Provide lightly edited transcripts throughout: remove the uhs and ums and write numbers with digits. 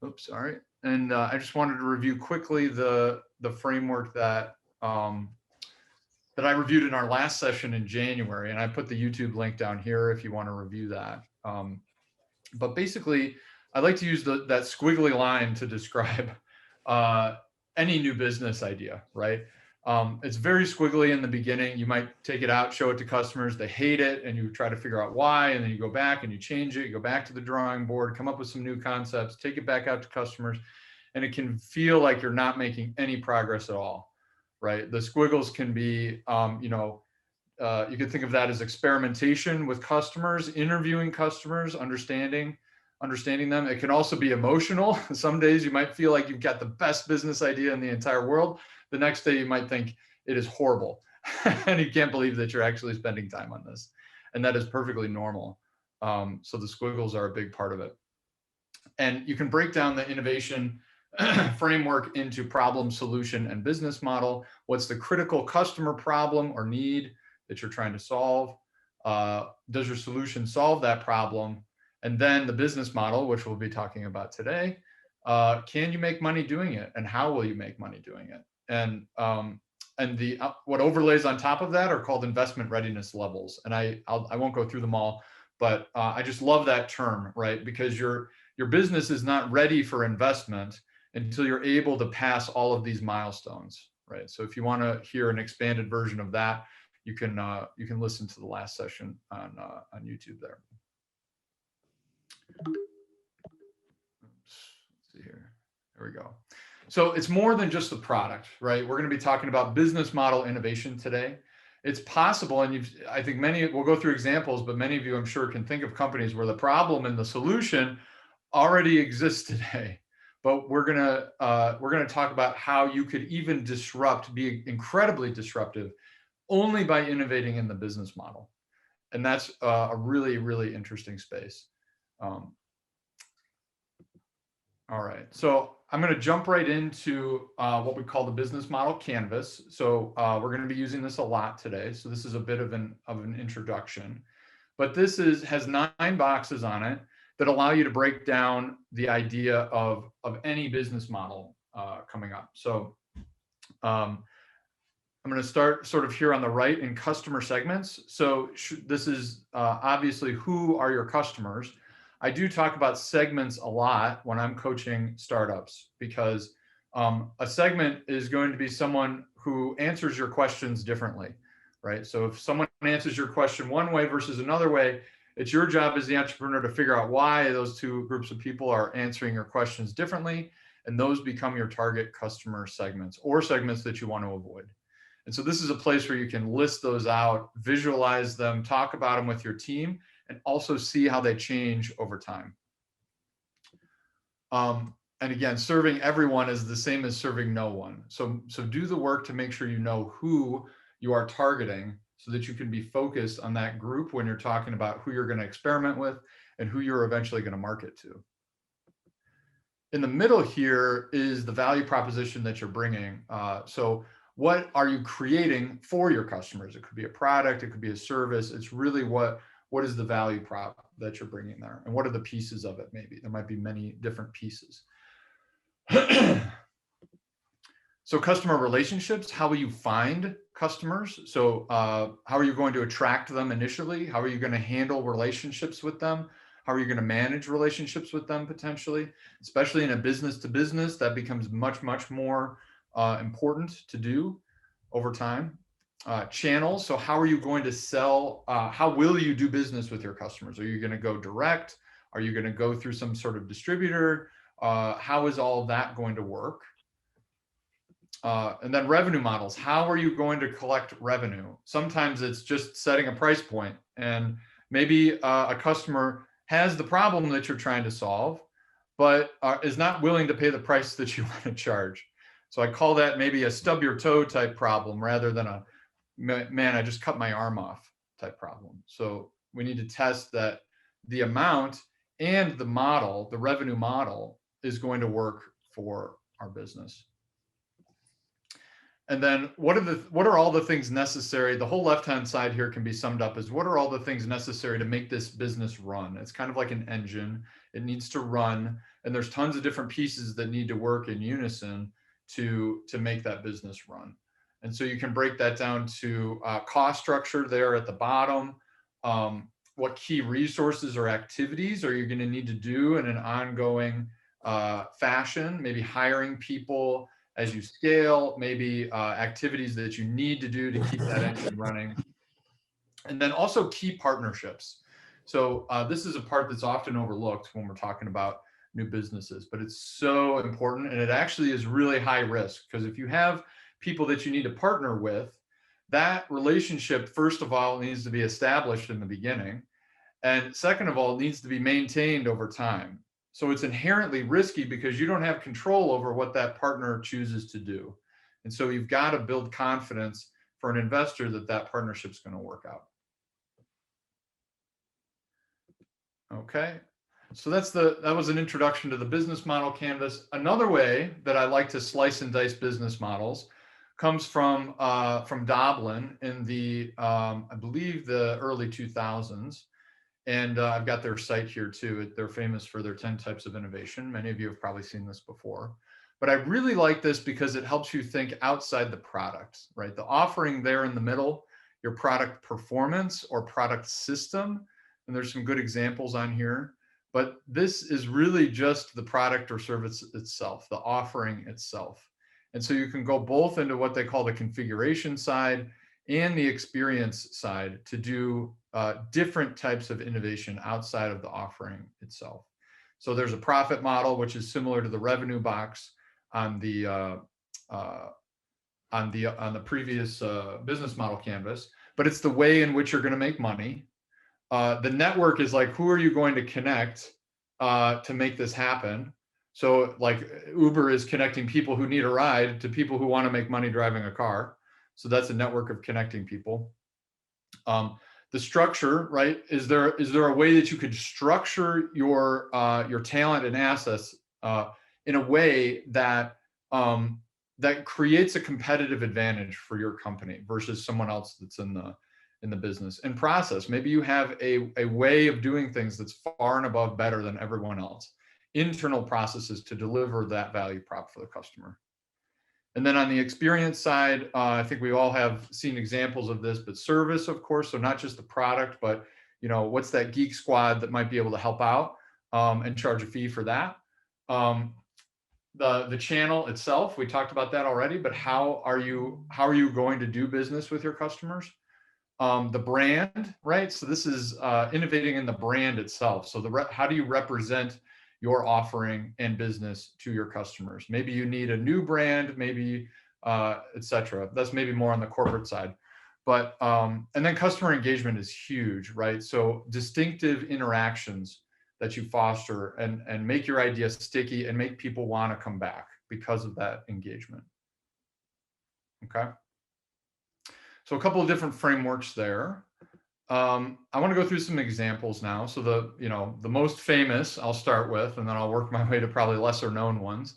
Oops, sorry. And I just wanted to review quickly the framework that that I reviewed in our last session in January, and I put the YouTube link down here if you want to review that. But basically, I like to use that squiggly line to describe uh, any new business idea, right? It's very squiggly in the beginning. You might take it out, show it to customers. They hate it, and you try to figure out why, and then you go back and you change it. You go back to the drawing board, come up with some new concepts, take it back out to customers, and it can feel like you're not making any progress at all, right? The squiggles can be, you could think of that as experimentation with customers, interviewing customers, understanding them. It can also be emotional. Some days you might feel like you've got the best business idea in the entire world. The next day you might think it is horrible and you can't believe that you're actually spending time on this. And that is perfectly normal. So the squiggles are a big part of it. And you can break down the innovation framework into problem, solution, and business model. What's the critical customer problem or need that you're trying to solve? Does your solution solve that problem? And then the business model, which we'll be talking about today. Can you make money doing it? And how will you make money doing it? And the what overlays on top of that are called investment readiness levels. And I won't go through them all, but I just love that term, right? Because your business is not ready for investment until you're able to pass all of these milestones, right? So if you want to hear an expanded version of that, you can listen to the last session on YouTube there. Oops, let's see here. There we go. So it's more than just the product, right? We're going to be talking about business model innovation today. It's possible, and I think we'll go through examples, but many of you, I'm sure, can think of companies where the problem and the solution already exists today. But we're gonna talk about how you could even be incredibly disruptive only by innovating in the business model. And that's a really, really interesting space. All right, so I'm going to jump right into what we call the business model canvas. So we're going to be using this a lot today. So this is a bit of an introduction, but this has 9 boxes on it that allow you to break down the idea of any business model coming up. So I'm going to start sort of here on the right in customer segments. So this is obviously, who are your customers? I do talk about segments a lot when I'm coaching startups, because a segment is going to be someone who answers your questions differently, right? So if someone answers your question one way versus another way, it's your job as the entrepreneur to figure out why those two groups of people are answering your questions differently, and those become your target customer segments, or segments that you want to avoid. And so this is a place where you can list those out, visualize them, talk about them with your team, and also see how they change over time. And again, serving everyone is the same as serving no one. So do the work to make sure you know who you are targeting, so that you can be focused on that group when you're talking about who you're going to experiment with and who you're eventually going to market to. In the middle here is the value proposition that you're bringing. So what are you creating for your customers? It could be a product, it could be a service. It's really what is the value prop that you're bringing there, and what are the pieces of it? Maybe there might be many different pieces. So customer relationships, how will you find customers? So how are you going to attract them initially? How are you going to handle relationships with them? How are you going to manage relationships with them potentially? Especially in a business to business, that becomes much, much more important to do over time. Channels, so how are you going to sell? How will you do business with your customers? Are you going to go direct? Are you going to go through some sort of distributor? How is all of that going to work? And then revenue models. How are you going to collect revenue? Sometimes it's just setting a price point, and maybe a customer has the problem that you're trying to solve, but is not willing to pay the price that you want to charge. So I call that maybe a stub your toe type problem, rather than a, man, I just cut my arm off type problem. So we need to test that the amount and the model, the revenue model, is going to work for our business. And then what are all the things necessary? The whole left-hand side here can be summed up as what are all the things necessary to make this business run? It's kind of like an engine. It needs to run, and there's tons of different pieces that need to work in unison to make that business run. And so you can break that down to cost structure there at the bottom. What key resources or activities are you going to need to do in an ongoing fashion? Maybe hiring people as you scale, maybe activities that you need to do to keep that engine running. And then also key partnerships. So this is a part that's often overlooked when we're talking about new businesses, but it's so important, and it actually is really high risk, because if you have people that you need to partner with, that relationship, first of all, needs to be established in the beginning. And second of all, it needs to be maintained over time. So it's inherently risky because you don't have control over what that partner chooses to do. And so you've got to build confidence for an investor that that partnership's going to work out. Okay. So that was an introduction to the business model canvas. Another way that I like to slice and dice business models comes from Doblin in the, I believe, the early 2000s. And I've got their site here too. They're famous for their 10 types of innovation. Many of you have probably seen this before. But I really like this because it helps you think outside the product, right? The offering there in the middle, your product performance or product system. And there's some good examples on here. But this is really just the product or service itself, the offering itself. And so you can go both into what they call the configuration side and the experience side to do different types of innovation outside of the offering itself. So there's a profit model, which is similar to the revenue box on the previous business model canvas, but it's the way in which you're going to make money. The network is like, who are you going to connect to make this happen? So like Uber is connecting people who need a ride to people who want to make money driving a car. So that's a network of connecting people. The structure, right? Is there a way that you could structure your talent and assets in a way that that creates a competitive advantage for your company versus someone else that's in the business? And process, maybe you have a way of doing things that's far and above better than everyone else. Internal processes to deliver that value prop for the customer. And then on the experience side, I think we all have seen examples of this, but service, of course, so not just the product, but what's that geek squad that might be able to help out and charge a fee for that. The channel itself, we talked about that already, but how are you going to do business with your customers? The brand, right? So this is innovating in the brand itself. So how do you represent your offering and business to your customers? Maybe you need a new brand, maybe, et cetera. That's maybe more on the corporate side. But, and then customer engagement is huge, right? So distinctive interactions that you foster and make your idea sticky and make people want to come back because of that engagement. Okay. So a couple of different frameworks there. I want to go through some examples now. So the most famous I'll start with, and then I'll work my way to probably lesser known ones.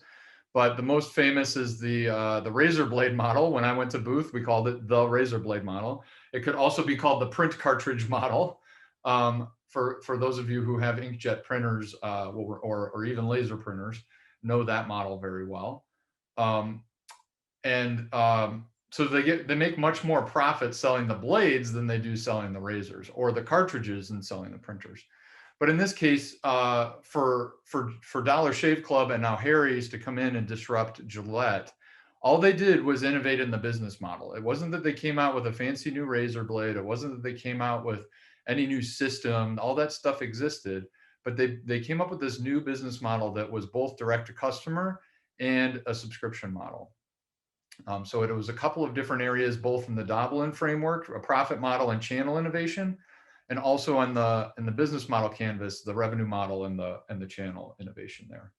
But the most famous is the razor blade model. When I went to Booth, we called it the razor blade model. It could also be called the print cartridge model. For those of you who have inkjet printers or even laser printers, know that model very well. So they make much more profit selling the blades than they do selling the razors or the cartridges and selling the printers. But in this case, for Dollar Shave Club and now Harry's to come in and disrupt Gillette, all they did was innovate in the business model. It wasn't that they came out with a fancy new razor blade. It wasn't that they came out with any new system. All that stuff existed, but they came up with this new business model that was both direct to customer and a subscription model. So it was a couple of different areas, both in the Doblin framework, a profit model and channel innovation, and also in the business model canvas, the revenue model and the channel innovation there.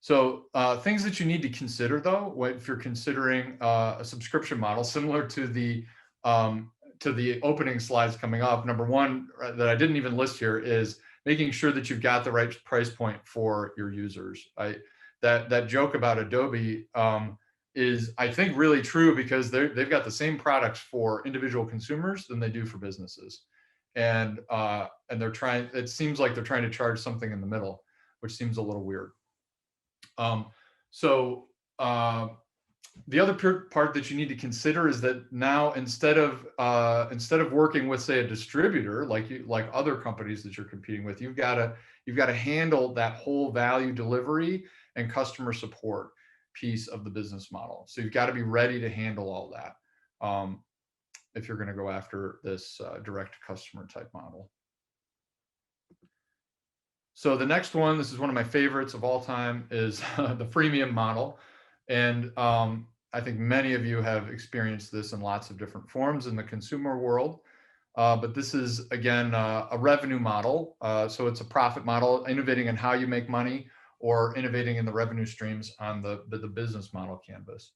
So things that you need to consider though, if you're considering a subscription model, similar to the opening slides coming up, number one that I didn't even list here is making sure that you've got the right price point for your users. That joke about Adobe, is, I think, really true, because they've got the same products for individual consumers than they do for businesses. And they're trying, it seems like they're trying to charge something in the middle, which seems a little weird. So the other part that you need to consider is that now, instead of working with, say, a distributor like other companies that you're competing with, you've got to handle that whole value delivery and customer support piece of the business model. So you've got to be ready to handle all that if you're going to go after this direct customer type model. So the next one, this is one of my favorites of all time, is the freemium model. And I think many of you have experienced this in lots of different forms in the consumer world. But this is, again, a revenue model. So it's a profit model, innovating in how you make money, or innovating in the revenue streams on the business model canvas.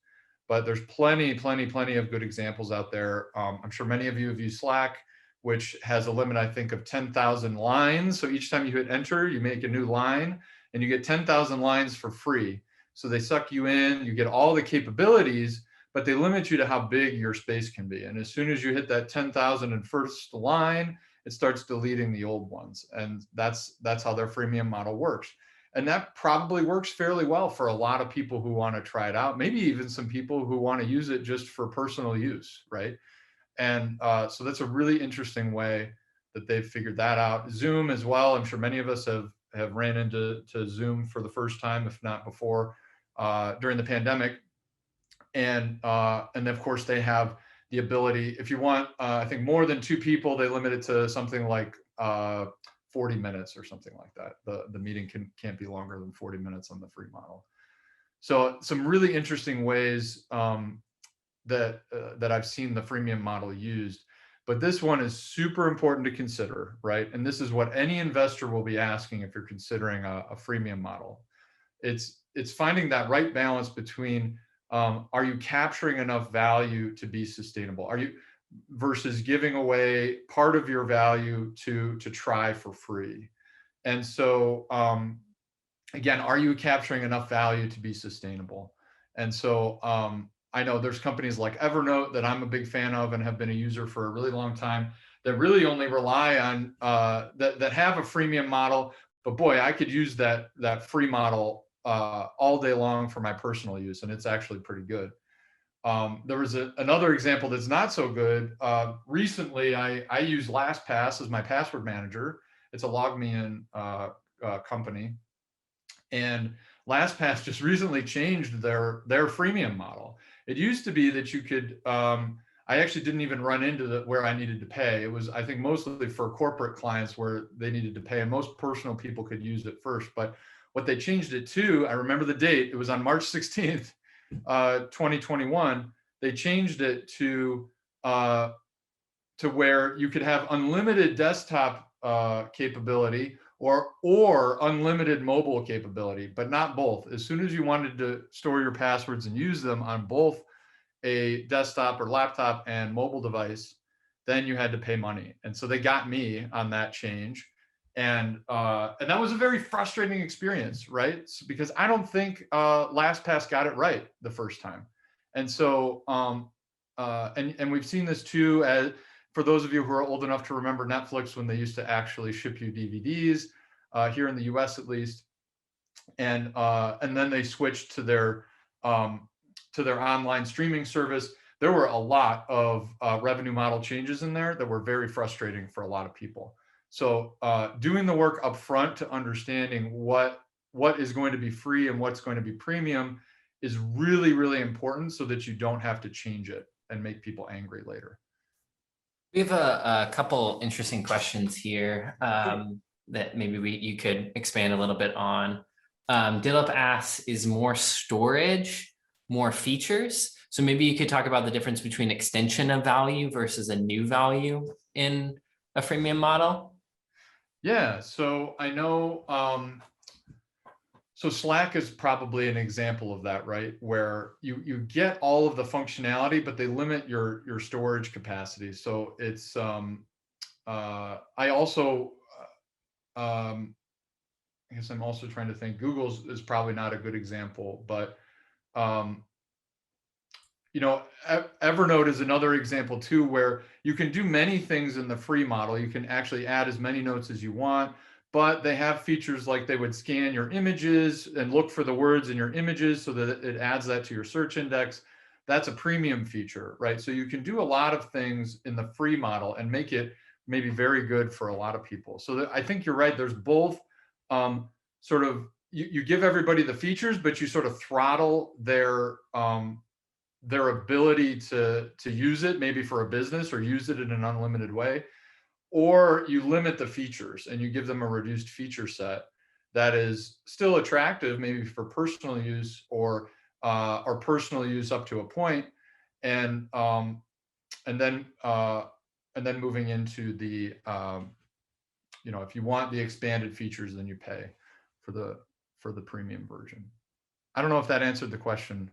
But there's plenty of good examples out there. I'm sure many of you have used Slack, which has a limit, I think, of 10,000 lines. So each time you hit enter, you make a new line, and you get 10,000 lines for free. So they suck you in, you get all the capabilities, but they limit you to how big your space can be. And as soon as you hit that 10,000 and first line, it starts deleting the old ones. And that's how their freemium model works. And that probably works fairly well for a lot of people who want to try it out, maybe even some people who want to use it just for personal use, right? And so that's a really interesting way that they've figured that out. Zoom as well. I'm sure many of us have ran into Zoom for the first time, if not before, during the pandemic. And of course, they have the ability, if you want, I think more than 2 people, they limit it to something like 40 minutes or something like that. The meeting can't be longer than 40 minutes on the free model. So some really interesting ways that I've seen the freemium model used. But this one is super important to consider, right? And this is what any investor will be asking if you're considering a freemium model. It's finding that right balance between are you capturing enough value to be sustainable? Are you, versus giving away part of your value to try for free? And so again, are you capturing enough value to be sustainable? And so I know there's companies like Evernote that I'm a big fan of and have been a user for a really long time, that really only rely on that have a freemium model. But boy, I could use that free model all day long for my personal use, and it's actually pretty good. There was another example that's not so good. Recently, I used LastPass as my password manager. It's a LogMeIn company, and LastPass just recently changed their freemium model. It used to be that you could, I actually didn't even run into where I needed to pay. It was, I think, mostly for corporate clients where they needed to pay, and most personal people could use it first. But what they changed it to, I remember the date, it was on March 16th, 2021. They changed it to where you could have unlimited desktop capability or unlimited mobile capability, but not both. As soon as you wanted to store your passwords and use them on both a desktop or laptop and mobile device, then you had to pay money. And so they got me on that change. And that was a very frustrating experience, right? Because I don't think LastPass got it right the first time. And so, and we've seen this too, as for those of you who are old enough to remember Netflix, when they used to actually ship you DVDs, here in the US at least. And then they switched to their online streaming service. There were a lot of revenue model changes in there that were very frustrating for a lot of people. So doing the work up front to understanding what is going to be free and what's going to be premium is really, really important, so that you don't have to change it and make people angry later. We have a couple interesting questions here that maybe you could expand a little bit on. Dilip asks, is more storage, more features? So maybe you could talk about the difference between extension of value versus a new value in a freemium model. Yeah, so I know, so Slack is probably an example of that, right? Where you get all of the functionality, but they limit your storage capacity. So it's, I also, I guess I'm also trying to think, Google's is probably not a good example, but you know, Evernote is another example too, where you can do many things in the free model. You can actually add as many notes as you want, but they have features like they would scan your images and look for the words in your images so that it adds that to your search index. That's a premium feature, right? So you can do a lot of things in the free model and make it maybe very good for a lot of people. So I think you're right. There's both sort of, you give everybody the features, but you sort of throttle their ability to use it maybe for a business or use it in an unlimited way, or you limit the features and you give them a reduced feature set that is still attractive maybe for personal use or personal use up to a point, and and then moving into the you know, if you want the expanded features, then you pay for the premium version. I don't know if that answered the question.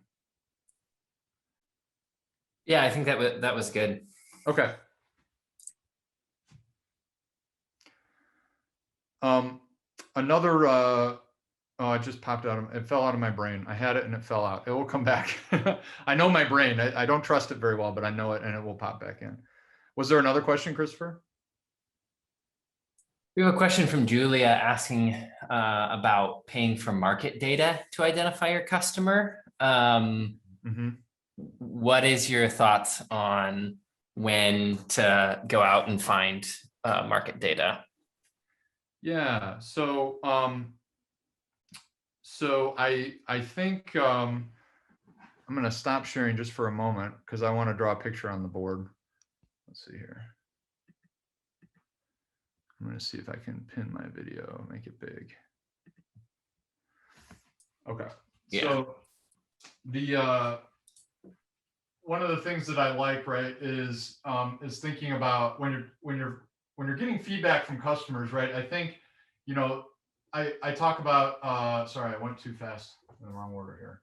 Yeah, I think that was good. Okay. Another, it just popped out it fell out of my brain. I had it and it fell out. It will come back. I know my brain. I don't trust it very well, but I know it and it will pop back in. Was there another question, Christopher? We have a question from Julia asking about paying for market data to identify your customer. What is your thoughts on when to go out and find market data? Yeah, so I think I'm going to stop sharing just for a moment because I want to draw a picture on the board. Let's see here. I'm going to see if I can pin my video, make it big. Okay. Yeah. So the one of the things that I like, right, is thinking about when you're getting feedback from customers, right? I think, you know, I talk about sorry, I went too fast in the wrong order here.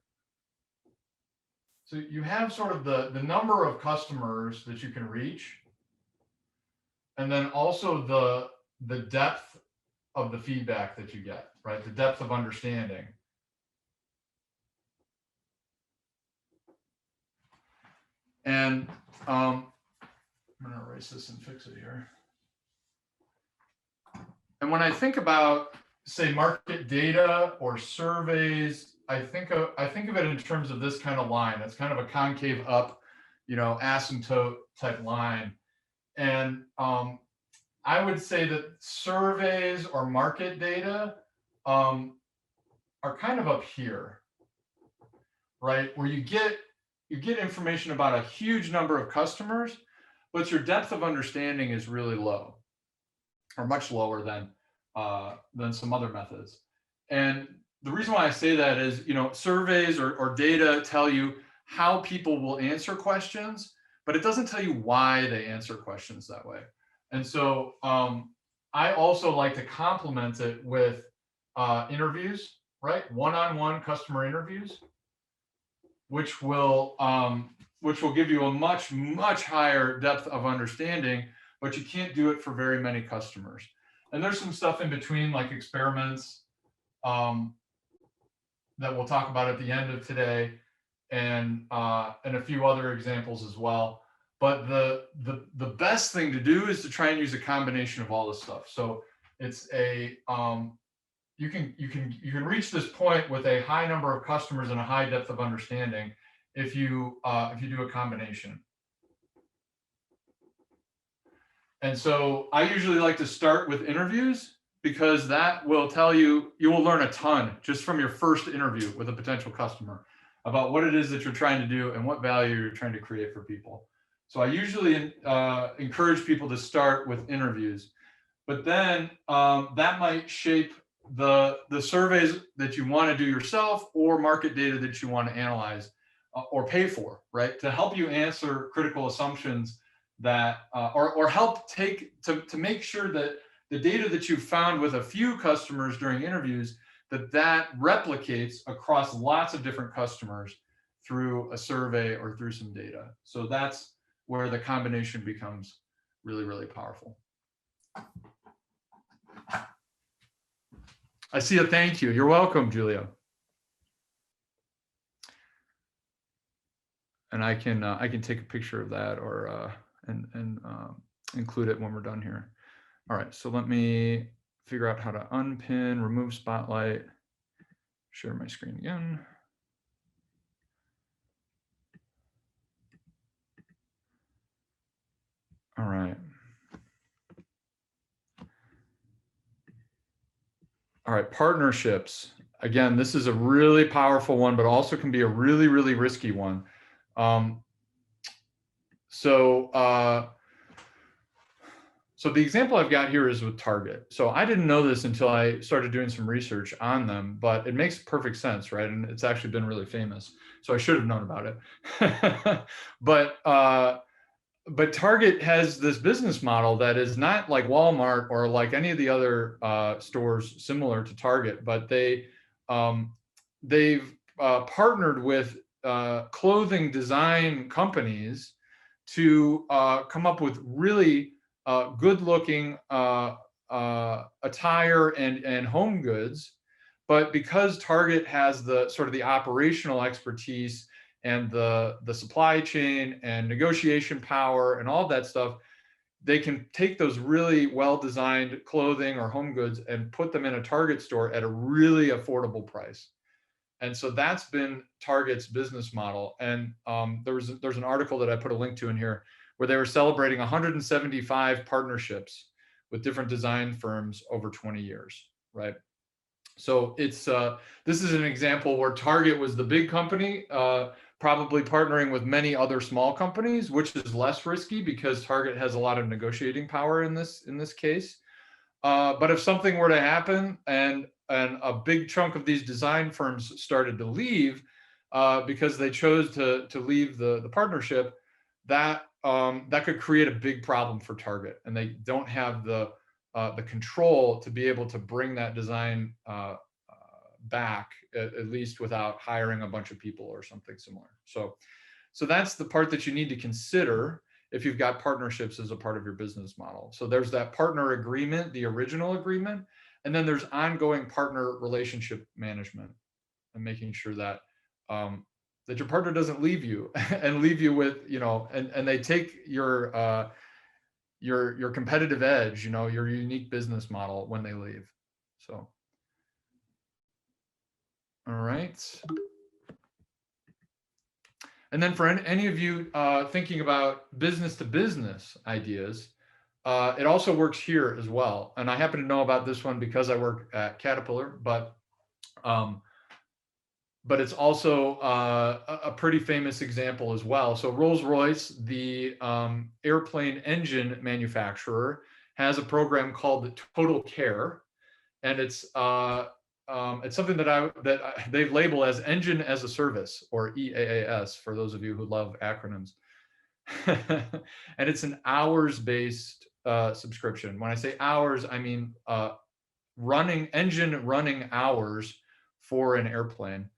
So you have sort of the number of customers that you can reach, and then also the depth of the feedback that you get, right? The depth of understanding. And I'm gonna erase this and fix it here. And when I think about, say, market data or surveys, I think of it in terms of this kind of line. It's kind of a concave up, you know, asymptote type line. And I would say that surveys or market data are kind of up here, right? Where you get information about a huge number of customers, but your depth of understanding is really low, or much lower than some other methods. And the reason why I say that is, you know, surveys or data tell you how people will answer questions, but it doesn't tell you why they answer questions that way. And so I also like to complement it with interviews, right? One-on-one customer interviews, which will give you a much higher depth of understanding, but you can't do it for very many customers. And there's some stuff in between, like experiments, that we'll talk about at the end of today, and a few other examples as well. But the best thing to do is to try and use a combination of all this stuff. So it's a you can reach this point with a high number of customers and a high depth of understanding if you do a combination. And so I usually like to start with interviews, because that will tell you, you will learn a ton just from your first interview with a potential customer about what it is that you're trying to do and what value you're trying to create for people. So I usually encourage people to start with interviews, but then that might shape the surveys that you want to do yourself, or market data that you want to analyze or pay for, right? To help you answer critical assumptions that, or help to make sure that the data that you found with a few customers during interviews, that replicates across lots of different customers through a survey or through some data. So that's where the combination becomes really, really powerful. I see a thank you. You're welcome, Julia. and I can take a picture of that or and include it when we're done here. All right, so let me figure out how to unpin, remove spotlight, share my screen again. All right. All right, partnerships. Again, this is a really powerful one, but also can be a really, really risky one. So the example I've got here is with Target. So I didn't know this until I started doing some research on them, but it makes perfect sense, right? And it's actually been really famous. So I should have known about it. But Target has this business model that is not like Walmart or like any of the other stores similar to Target, but they've partnered with clothing design companies to come up with really good-looking attire and home goods. But because Target has the sort of the operational expertise and the supply chain and negotiation power and all that stuff, they can take those really well-designed clothing or home goods and put them in a Target store at a really affordable price. And so that's been Target's business model. And there's an article that I put a link to in here where they were celebrating 175 partnerships with different design firms over 20 years, right? So it's this is an example where Target was the big company, probably partnering with many other small companies, which is less risky because Target has a lot of negotiating power in this case. But if something were to happen and a big chunk of these design firms started to leave because they chose to leave the partnership, that could create a big problem for Target, and they don't have the control to be able to bring that design back, at least without hiring a bunch of people or something similar. So that's the part that you need to consider if you've got partnerships as a part of your business model. So there's that partner agreement, the original agreement, and then there's ongoing partner relationship management and making sure that that your partner doesn't leave you and leave you with, and they take your competitive edge, your unique business model when they leave. So, all right. And then for any of you thinking about business to business ideas, it also works here as well. And I happen to know about this one because I work at Caterpillar, but it's also a pretty famous example as well. So Rolls-Royce, the airplane engine manufacturer, has a program called Total Care, and it's something that they label as Engine as a Service, or EAAS, for those of you who love acronyms. And it's an hours-based subscription. When I say hours, I mean engine running hours for an airplane.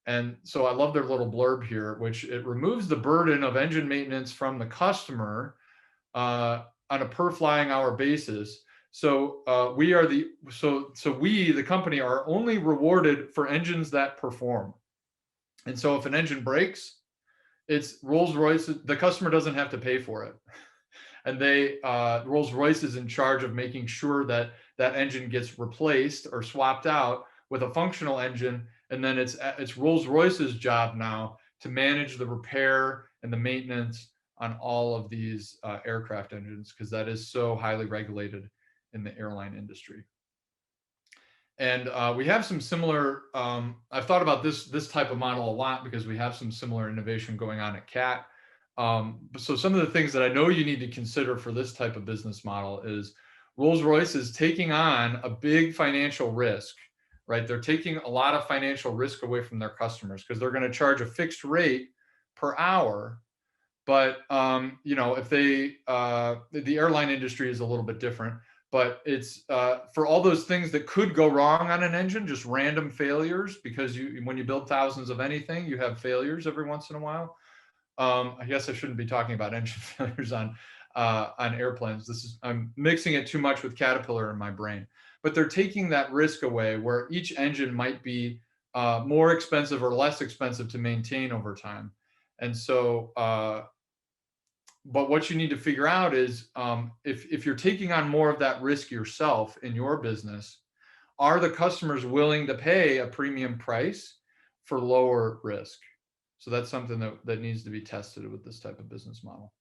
And so I love their little blurb here, which it removes the burden of engine maintenance from the customer on a per flying hour basis. So we, the company, are only rewarded for engines that perform. And so if an engine breaks, it's Rolls-Royce, the customer doesn't have to pay for it. And Rolls-Royce is in charge of making sure that that engine gets replaced or swapped out with a functional engine. And then it's Rolls-Royce's job now to manage the repair and the maintenance on all of these aircraft engines, because that is so highly regulated in the airline industry. And we have some similar, I've thought about this type of model a lot because we have some similar innovation going on at CAT. So some of the things that I know you need to consider for this type of business model is Rolls-Royce is taking on a big financial risk, right? They're taking a lot of financial risk away from their customers because they're going to charge a fixed rate per hour. But if the airline industry is a little bit different, but it's for all those things that could go wrong on an engine, just random failures, because when you build thousands of anything, you have failures every once in a while. I guess I shouldn't be talking about engine failures on airplanes. I'm mixing it too much with Caterpillar in my brain. But they're taking that risk away where each engine might be more expensive or less expensive to maintain over time. And so, but what you need to figure out is, if you're taking on more of that risk yourself in your business, are the customers willing to pay a premium price for lower risk? So that's something that needs to be tested with this type of business model.